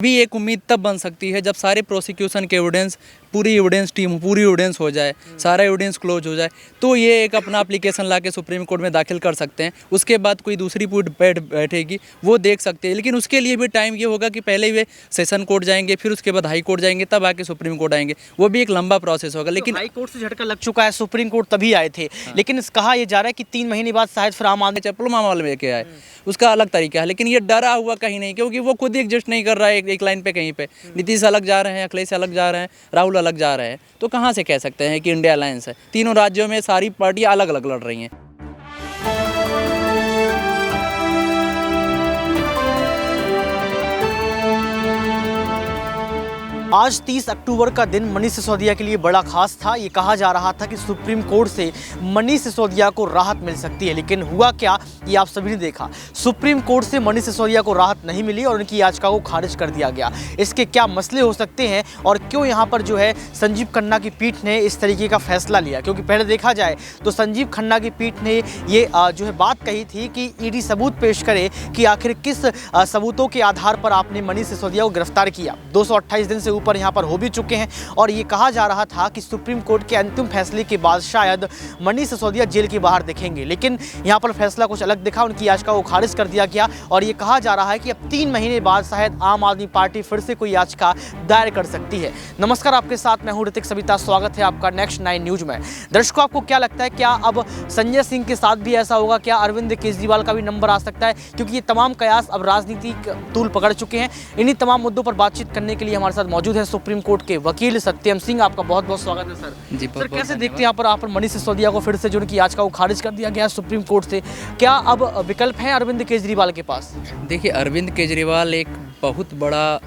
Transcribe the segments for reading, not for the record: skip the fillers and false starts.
भी एक उम्मीद तब बन सकती है जब सारे प्रोसिक्यूशन के एविडेंस, पूरी एविडेंस टीम, पूरी एविडेंस हो जाए, सारा एविडेंस क्लोज हो जाए, तो ये एक अपना एप्लीकेशन ला के सुप्रीम कोर्ट में दाखिल कर सकते हैं। उसके बाद कोई दूसरी पूरी बैठेगी, वो देख सकते हैं। लेकिन उसके लिए भी टाइम ये होगा कि पहले वे सेशन कोर्ट जाएंगे, फिर उसके बाद हाई कोर्ट जाएंगे, तब आके सुप्रीम कोर्ट आएंगे। वो भी एक लंबा प्रोसेस होगा। लेकिन हाई कोर्ट से झटका लग चुका है, सुप्रीम कोर्ट तभी आए थे। लेकिन कहा यह जा रहा है कि 3 महीने बाद शायद फिर आम आदमी चप्पल मामले में क्या है, उसका अलग तरीका है। लेकिन ये डरा हुआ कहीं नहीं, क्योंकि वो खुद ही एग्जिस्ट नहीं कर रहा है एक लाइन पे कहीं पे। नीतीश अलग जा रहे हैं, अखिलेश अलग जा रहे हैं, राहुल अलग जा रहे हैं, तो कहाँ से कह सकते हैं कि इंडिया अलायंस है। तीनों राज्यों में सारी पार्टियां अलग अलग लड़ रही हैं। आज 30 अक्टूबर का दिन मनीष सिसोदिया के लिए बड़ा खास था। ये कहा जा रहा था कि सुप्रीम कोर्ट से मनीष सिसोदिया को राहत मिल सकती है, लेकिन हुआ क्या ये आप सभी ने देखा। सुप्रीम कोर्ट से मनीष सिसोदिया को राहत नहीं मिली और उनकी याचिका को खारिज कर दिया गया। इसके क्या मसले हो सकते हैं और क्यों यहाँ पर जो है संजीव खन्ना की पीठ ने इस तरीके का फैसला लिया, क्योंकि पहले देखा जाए तो संजीव खन्ना की पीठ ने ये जो है बात कही थी कि ईडी सबूत पेश करे कि आखिर किस सबूतों के आधार पर आपने मनीष सिसोदिया को गिरफ्तार किया। 228 दिन से ऊपर यहाँ पर हो भी चुके हैं और ये कहा जा रहा था कि सुप्रीम कोर्ट के अंतिम फैसले के बाद शायद मनीष सिसोदिया जेल के बाहर दिखेंगे, लेकिन यहाँ पर फैसला कुछ अलग दिखा। उनकी याचिका को खारिज कर दिया गया और ये कहा जा रहा है कि अब 3 महीने बाद शायद आम आदमी पार्टी फिर से कोई याचिका दायर कर सकती है। नमस्कार, आपके साथ मैं हूँ ऋतिक सविता। स्वागत है आपका नेक्स्ट 9 न्यूज में। दर्शकों, आपको क्या लगता है, क्या अब संजय सिंह के साथ भी ऐसा होगा? क्या अरविंद केजरीवाल का भी नंबर आ सकता है? क्योंकि ये तमाम कयास अब राजनीतिक तूल पकड़ चुके हैं। इन्हीं तमाम मुद्दों पर बातचीत करने के लिए हमारे साथ मौजूद है सुप्रीम कोर्ट के वकील सत्यम सिंह। आपका बहुत बहुत स्वागत है सर। जी, सर, कैसे देखते हैं यहाँ पर मनीष सिसोदिया को फिर से जो उनकी याचिका को खारिज कर दिया गया सुप्रीम कोर्ट से? क्या अब विकल्प है अरविंद केजरीवाल के पास? देखिए, अरविंद केजरीवाल एक बहुत बड़ा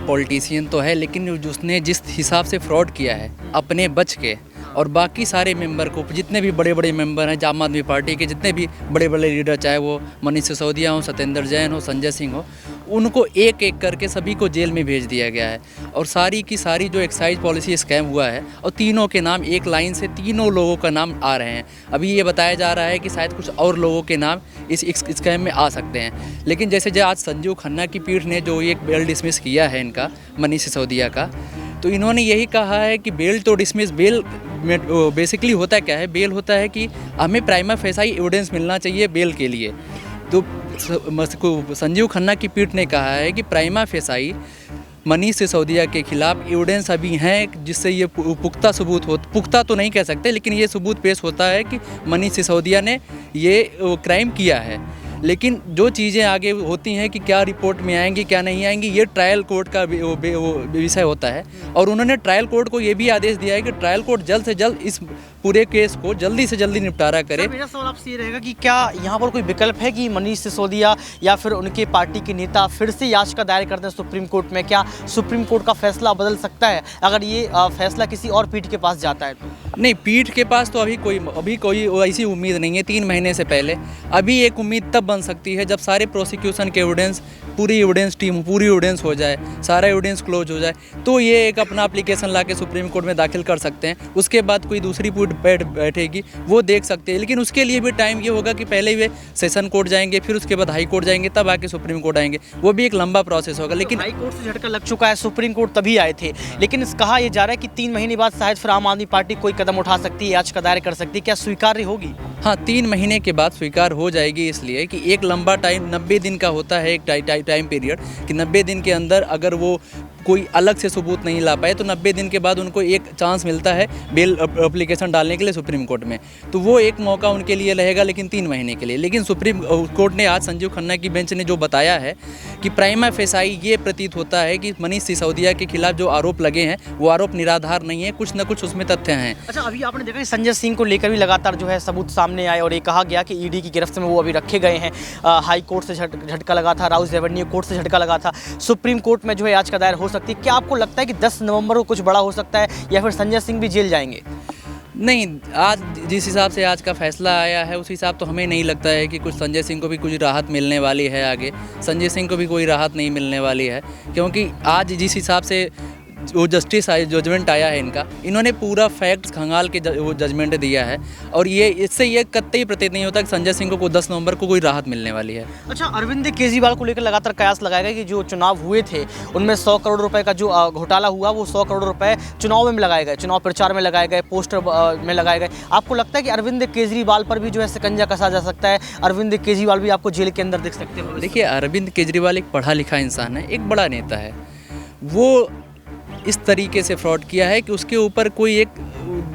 पॉलिटिशियन तो है, लेकिन उसने जिस हिसाब से फ्रॉड किया है अपने बच के, और बाकी सारे मेंबर को, जितने भी बड़े बड़े मेंबर हैं आम आदमी पार्टी के, जितने भी बड़े बड़े लीडर, चाहे वो मनीष सिसोदिया हो, सत्येंद्र जैन हो, संजय सिंह हो, उनको एक एक करके सभी को जेल में भेज दिया गया है। और सारी की सारी जो एक्साइज पॉलिसी स्कैम हुआ है, और तीनों के नाम एक लाइन से तीनों लोगों का नाम आ रहे हैं। अभी ये बताया जा रहा है कि शायद कुछ और लोगों के नाम इस स्कैम में आ सकते हैं। लेकिन जैसे जो आज संजीव खन्ना की पीठ ने जो एक बेल डिसमिस किया है इनका, मनीष सिसोदिया का, तो इन्होंने यही कहा है कि बेल तो डिसमिस, बेल बेसिकली होता क्या है, बेल होता है कि हमें प्राइमा फेसाई एविडेंस मिलना चाहिए बेल के लिए। तो संजीव खन्ना की पीठ ने कहा है कि प्राइमा फेसाई मनीष सिसोदिया के खिलाफ एविडेंस अभी हैं जिससे ये पुख्ता सबूत हो, पुख्ता तो नहीं कह सकते, लेकिन ये सबूत पेश होता है कि मनीष सिसोदिया ने ये क्राइम किया है। लेकिन जो चीज़ें आगे होती हैं कि क्या रिपोर्ट में आएंगी क्या नहीं आएंगी, ये ट्रायल कोर्ट का विषय होता है। और उन्होंने ट्रायल कोर्ट को ये भी आदेश दिया है कि ट्रायल कोर्ट जल्द से जल्द इस पूरे केस को जल्दी से जल्दी निपटारा करे। मेरा सवाल आपसे ये रहेगा कि क्या यहाँ पर कोई विकल्प है कि मनीष सिसोदिया या फिर उनके पार्टी के नेता फिर से याचिका दायर करते हैं सुप्रीम कोर्ट में? क्या सुप्रीम कोर्ट का फैसला बदल सकता है अगर ये फैसला किसी और पीठ के पास जाता है तो? नहीं, पीठ के पास तो अभी कोई ऐसी उम्मीद नहीं है 3 महीने से पहले। अभी एक उम्मीद तब बन सकती है जब सारे प्रोसिक्यूशन के एविडेंस, पूरी एविडेंस टीम, पूरी एविडेंस हो जाए, सारा एविडेंस क्लोज हो जाए, तो ये एक अपना एप्लीकेशन ला के सुप्रीम कोर्ट में दाखिल कर सकते हैं। उसके बाद कोई दूसरी बैठेगी, वो देख सकते हैं। लेकिन उसके लिए भी टाइम ये होगा कि पहले वे सेशन कोर्ट जाएंगे, फिर उसके बाद हाई कोर्ट जाएंगे, तब आके सुप्रीम कोर्ट आएंगे। वो भी एक लंबा प्रोसेस होगा। लेकिन हाई कोर्ट से झटका लग चुका है, सुप्रीम कोर्ट तभी आए थे। लेकिन कहा यह जा रहा है कि 3 महीने बाद शायद फिर आम आदमी पार्टी कोई कदम उठा सकती है, याचिका दायर कर सकती है। क्या स्वीकार्य होगी? हाँ, 3 महीने के बाद स्वीकार हो जाएगी, इसलिए कि एक लंबा टाइम 90 दिन का होता है, एक टाइम पीरियड, कि 90 दिन के अंदर अगर वो कोई अलग से सबूत नहीं ला पाए तो 90 दिन के बाद उनको एक चांस मिलता है बेल एप्लीकेशन डालने के लिए सुप्रीम कोर्ट में। तो वो एक मौका उनके लिए रहेगा, लेकिन 3 महीने के लिए। लेकिन सुप्रीम कोर्ट ने आज संजीव खन्ना की बेंच ने जो बताया है कि प्राइमा फेसाई ये प्रतीत होता है कि मनीष सिसोदिया के खिलाफ जो आरोप लगे हैं वो आरोप निराधार नहीं है, कुछ न कुछ उसमें तथ्य हैं। अच्छा, अभी आपने देखा संजय सिंह को लेकर भी लगातार जो है सबूत सामने आए और ये कहा गया कि ईडी की गिरफ्त में वो अभी रखे गए हैं। हाई कोर्ट से झटका लगा था, राउस रेवेन्यू कोर्ट से झटका लगा था, सुप्रीम कोर्ट में जो है याचिका दायर हो सकती है। क्या आपको लगता है कि 10 नवंबर को कुछ बड़ा हो सकता है या फिर संजय सिंह भी जेल जाएंगे? नहीं, आज जिस हिसाब से आज का फैसला आया है उस हिसाब तो हमें नहीं लगता है कि कुछ संजय सिंह को भी कुछ राहत मिलने वाली है। आगे संजय सिंह को भी कोई राहत नहीं मिलने वाली है, क्योंकि आज जिस हिसाब से वो जस्टिस आया, जजमेंट आया है इनका, इन्होंने पूरा फैक्ट्स खंगाल के वो जजमेंट दिया है। और ये इससे ये कतई प्रतीत नहीं होता कि संजय सिंह को 10 नवंबर को कोई राहत मिलने वाली है। अच्छा, अरविंद केजरीवाल को लेकर लगातार कयास लगाया गया कि जो चुनाव हुए थे उनमें 100 करोड़ रुपए का जो घोटाला हुआ, वो 100 करोड़ रुपए चुनाव में लगाए गए, चुनाव प्रचार में लगाए गए, पोस्टर में लगाए गए। आपको लगता है कि अरविंद केजरीवाल पर भी जो है शिकंजा कसा जा सकता है, अरविंद केजरीवाल भी आपको जेल के अंदर देख सकते हैं? देखिए, अरविंद केजरीवाल एक पढ़ा लिखा इंसान है, एक बड़ा नेता है। वो इस तरीके से फ्रॉड किया है कि उसके ऊपर कोई एक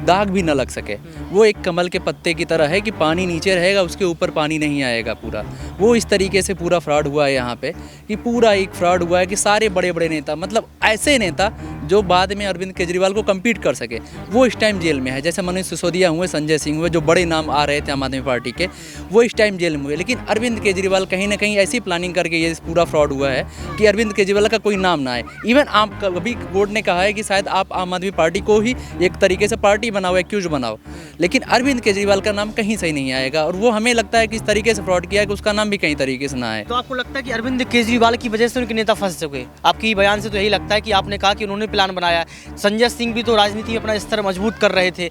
दाग भी न लग सके। वो एक कमल के पत्ते की तरह है कि पानी नीचे रहेगा, उसके ऊपर पानी नहीं आएगा पूरा। वो इस तरीके से पूरा फ्रॉड हुआ है यहाँ पे कि पूरा एक फ्रॉड हुआ है कि सारे बड़े बड़े नेता, मतलब ऐसे नेता जो बाद में अरविंद केजरीवाल को कम्पीट कर सके, वो इस टाइम जेल में है। जैसे मनीष सिसोदिया हुए, संजय सिंह हुए, जो बड़े नाम आ रहे थे आम आदमी पार्टी के, वो इस टाइम जेल में हुए। लेकिन अरविंद केजरीवाल कहीं ना कहीं ऐसी प्लानिंग करके ये पूरा फ्रॉड हुआ है कि अरविंद केजरीवाल का कोई नाम ना आए। इवन आप अभी कोर्ट ने कहा है कि शायद आप आम आदमी पार्टी को ही एक तरीके से पार्टी बनाओ, एक्यूज बनाओ, लेकिन अरविंद केजरीवाल का नाम कहीं सही नहीं आएगा। और वो हमें लगता है कि इस तरीके से फ्रॉड किया है कि उसका नाम भी कहीं तरीके से ना आए। तो आपको लगता है कि अरविंद केजरीवाल की वजह से उनके नेता फंस चुके? आपकी बयान से तो यही लगता है कि आपने कहा कि उन्होंने प्लान बनाया। संजय सिंह भी तो राजनीति में अपना स्तर मजबूत कर रहे थे।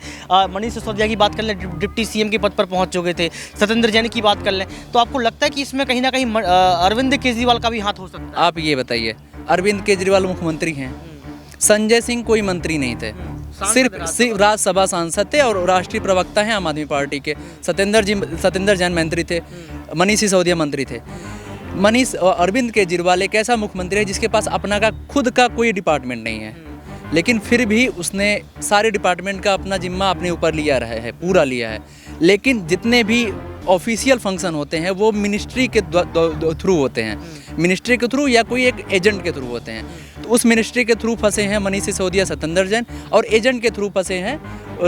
मनीष सिसोदिया की बात कर लें, डिप्टी सीएम के पद पर पहुंच चुके थे। सत्येंद्र जैन की बात कर लें, तो आपको लगता है कि इसमें कहीं ना कहीं अरविंद केजरीवाल का भी हाथ हो सकता है? आप ये बताइए, अरविंद केजरीवाल मुख्यमंत्री हैं, संजय सिंह कोई मंत्री नहीं थे, सिर्फ राज्यसभा सांसद थे और राष्ट्रीय प्रवक्ता हैं आम आदमी पार्टी के। सत्येंद्र जैन मंत्री थे, मनीष सिसोदिया मंत्री थे। अरविंद केजरीवाल एक ऐसा मुख्यमंत्री है जिसके पास अपना का खुद का कोई डिपार्टमेंट नहीं है, लेकिन फिर भी उसने सारे डिपार्टमेंट का अपना जिम्मा अपने ऊपर लिया रहा है, पूरा लिया है। लेकिन जितने भी ऑफिशियल फंक्शन होते हैं वो मिनिस्ट्री के थ्रू होते हैं, मिनिस्ट्री के थ्रू या कोई एक एजेंट के थ्रू होते हैं। तो उस मिनिस्ट्री के थ्रू फंसे हैं मनीष सिसोदिया, सत्येंद्र जैन, और एजेंट के थ्रू फंसे हैं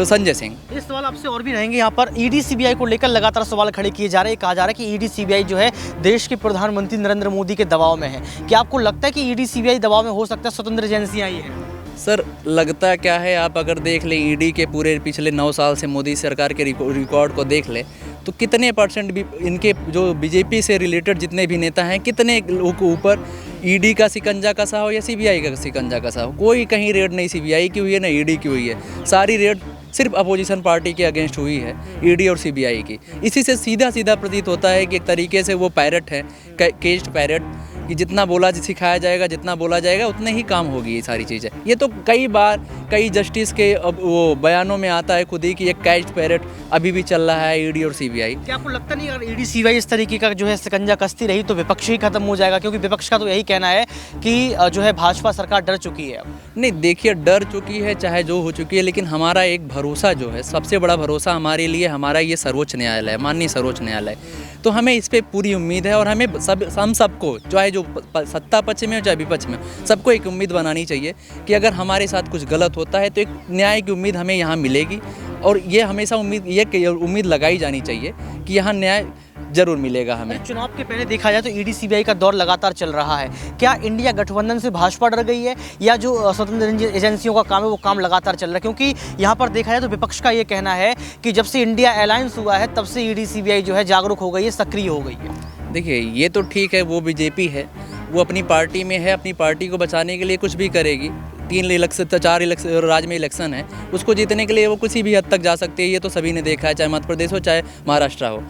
संजय सिंह। ये सवाल आपसे और भी रहेंगे। यहाँ पर ईडी सीबीआई को लेकर लगातार सवाल खड़े किए जा रहे हैं। कहा जा रहा है कि ईडी सीबीआई जो है देश के प्रधानमंत्री नरेंद्र मोदी के दबाव में है। क्या आपको लगता है कि ईडी सीबीआई दबाव में हो सकता है सत्येंद्र एजेंसी आई है? सर, लगता क्या है, आप अगर देख लें ईडी के पूरे पिछले 9 साल से मोदी सरकार के रिकॉर्ड को देख ले, तो कितने परसेंट भी इनके जो बीजेपी से रिलेटेड जितने भी नेता हैं, कितने लोगों के ऊपर ईडी का शिकंजा कसा हो या सीबीआई का शिकंजा कसा हो। कोई कहीं रेड नहीं सीबीआई की हुई है, ना ईडी की हुई है। सारी रेड सिर्फ अपोजिशन पार्टी के अगेंस्ट हुई है, ईडी और सीबीआई की। इसी से सीधा सीधा प्रतीत होता है कि एक तरीके से वो पैरट है, केज्ड पैरट, कि जितना बोला सिखाया जाएगा, जितना बोला जाएगा उतने ही काम होगी ये सारी चीज़ें। ये तो कई बार कई जस्टिस के अब वो बयानों में आता है खुद ही कि एक कैच्ड पैरट अभी भी चल रहा है ईडी और सीबीआई। क्या आपको लगता नहीं अगर ईडी सीबीआई इस तरीके का जो है शिकंजा कसती रही तो विपक्ष ही खत्म हो जाएगा? क्योंकि विपक्ष का तो यही कहना है कि जो है भाजपा सरकार डर चुकी है। नहीं, देखिए, डर चुकी है चाहे जो हो चुकी है, लेकिन हमारा एक भरोसा जो है, सबसे बड़ा भरोसा हमारे लिए हमारा ये सर्वोच्च न्यायालय है, माननीय सर्वोच्च न्यायालय। तो हमें इस पर पूरी उम्मीद है और हमें हम सबको, चाहे जो सत्ता पक्ष में हो चाहे विपक्ष में, सबको एक उम्मीद बनानी चाहिए कि अगर हमारे साथ कुछ गलत होता है तो एक न्याय की उम्मीद हमें यहाँ मिलेगी। और ये हमेशा उम्मीद लगाई जानी चाहिए कि यहाँ न्याय जरूर मिलेगा हमें। चुनाव के पहले देखा जाए तो ईडी सीबीआई का दौर लगातार चल रहा है। क्या इंडिया गठबंधन से भाजपा डर गई है या जो स्वतंत्र एजेंसियों का काम है वो काम लगातार चल रहा है? क्योंकि यहाँ पर देखा जाए तो विपक्ष का ये कहना है कि जब से इंडिया अलायंस हुआ है तब से ईडी सीबीआई जो है जागरूक हो गई है, सक्रिय हो गई है। देखिए, ये तो ठीक है, वो बीजेपी है, वो अपनी पार्टी में है, अपनी पार्टी को बचाने के लिए कुछ भी करेगी। 4 राज्य में इलेक्शन है, उसको जीतने के लिए वो किसी भी हद तक जा सकती है। ये तो सभी ने देखा है, चाहे मध्य प्रदेश हो चाहे महाराष्ट्र हो।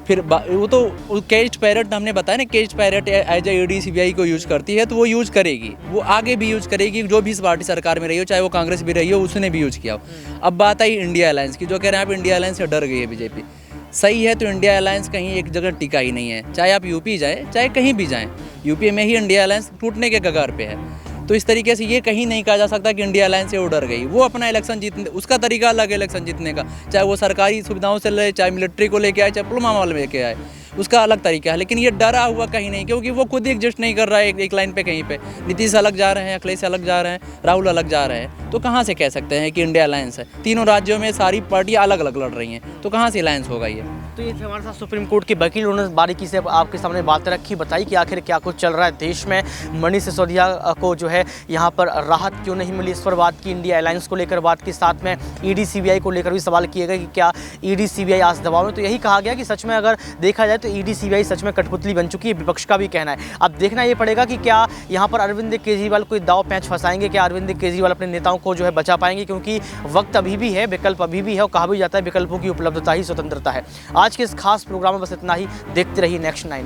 फिर वो तो केज्ड पैरट हमने बताया ना, caged parrot as a ED CBI को यूज़ करती है, तो वो यूज़ करेगी, वो आगे भी यूज़ करेगी। जो भी इस पार्टी सरकार में रही हो, चाहे वो कांग्रेस भी रही हो, उसने भी यूज़ किया हो। अब बात आई इंडिया अलायंस की, जो कह रहे हैं आप इंडिया अलायंस से डर गई है बीजेपी। सही है, तो इंडिया अलायंस कहीं एक जगह टिका ही नहीं है। चाहे आप यूपी जाएँ चाहे कहीं भी जाएँ, यूपी में ही इंडिया अलायंस टूटने के कगार पे है। तो इस तरीके से ये कहीं नहीं कहा जा सकता कि इंडिया अलायंस से वो डर गई। वो अपना इलेक्शन जीतने, उसका तरीका अलग है इलेक्शन जीतने का, चाहे वो सरकारी सुविधाओं से ले, चाहे मिलिट्री को लेके आए, चाहे पुलवामा वाले लेके आए, उसका अलग तरीका है। लेकिन ये डरा हुआ कहीं नहीं, क्योंकि वो खुद ही एडजस्ट नहीं कर रहा है एक लाइन पे कहीं पे। नीतीश अलग जा रहे हैं, अखिलेश अलग जा रहे हैं, राहुल अलग जा रहे हैं, तो कहाँ से कह सकते हैं कि इंडिया अलायंस है? तीनों राज्यों में सारी पार्टियाँ अलग अलग लड़ रही हैं, तो कहाँ से अलायंस होगा ये? तो ये हमारे साथ सुप्रीम कोर्ट के वकील, उन्होंने बारीकी से आपके सामने बातें रखी, बताई कि आखिर क्या कुछ चल रहा है देश में। मनीष सिसोदिया को जो है यहाँ पर राहत क्यों नहीं मिली, इस पर बात की। इंडिया अलायंस को लेकर बात की, साथ में ईडी सीबीआई को लेकर भी सवाल किए गए कि क्या ईडी सीबीआई आज दबाव में। तो यही कहा गया कि सच में अगर देखा जाए तो ईडी सीबीआई सच में कठपुतली बन चुकी है, विपक्ष का भी कहना है। अब देखना ये पड़ेगा कि क्या यहाँ पर अरविंद केजरीवाल कोई दाव पैंच फंसाएंगे, क्या अरविंद केजरीवाल अपने नेताओं को जो है बचा पाएंगे, क्योंकि वक्त अभी भी है, विकल्प अभी भी है और कहा भी जाता है विकल्पों की उपलब्धता ही स्वतंत्रता है। आज के इस खास प्रोग्राम में बस इतना ही। देखते रहिए नेक्स्ट 9।